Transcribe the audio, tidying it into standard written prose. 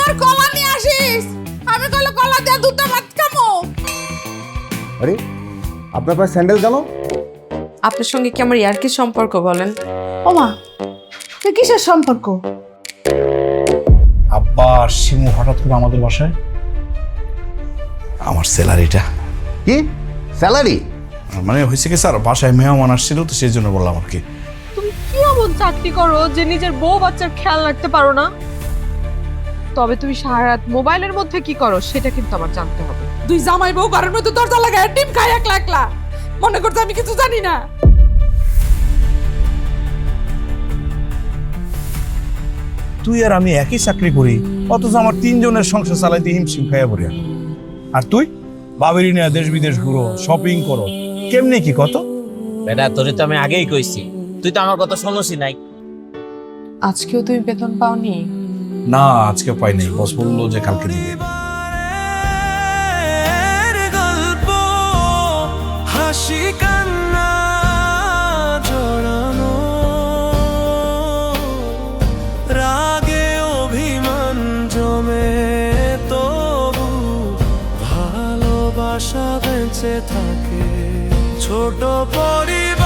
আবার কলা নিয়ে আসিস। আমি কইলে কলা দিয়ে দুধ ভাত খামো। আরে আপনার পায়ে স্যান্ডেল কেন? আপনার সঙ্গে কি আমার ইয়ার কি সম্পর্ক বলেন? ওমা, তুই কিসের সম্পর্ক? আব্বা আর শিমু হঠাৎ করে আমাদের বাসায়। আমার স্যালারিটা কি স্যালারি? মানে হয়েছে কি স্যার, বাসায় মেহমান আসছিল তো সেই জন্য বললাম আর কি। তুমি কি এমন চাকরি করো যে নিজের বউ বাচ্চার খেয়াল রাখতে পারো না? তবে তুমি সারা রাত মোবাইলের মধ্যে কি করো সেটা কিন্তু আমার জানতে হবে। দুই জামাই বউ ঘরের মধ্যে দরজা লাগায় ডিম খায় একলা একলা, মনে করতে আমি কিছু জানি না। তুই আর আমি একই চাকরি করি, অথচ আমার 3 জনের সংসার চালাইতে হিমশিম খাইয়া পড়ি। আর তুই বাবেরি নিয়ে দেশ বিদেশ ঘুরো, শপিং করো, কেমনে কি কত? বেটা তোরে তো আমি আগেই কইছি, তুই তো আমার কথা শোনসই নাই। আজকেও তুমি বেতন পাওনি? না, আজকে পাই নাই, বস বললো যে কালকে দিবে। গল্প হাসি কান্না জড়ানো, রাগে অভিমান জমে, তবু ভালোবাসা বেঁচে থাকে। ছোট পরিবার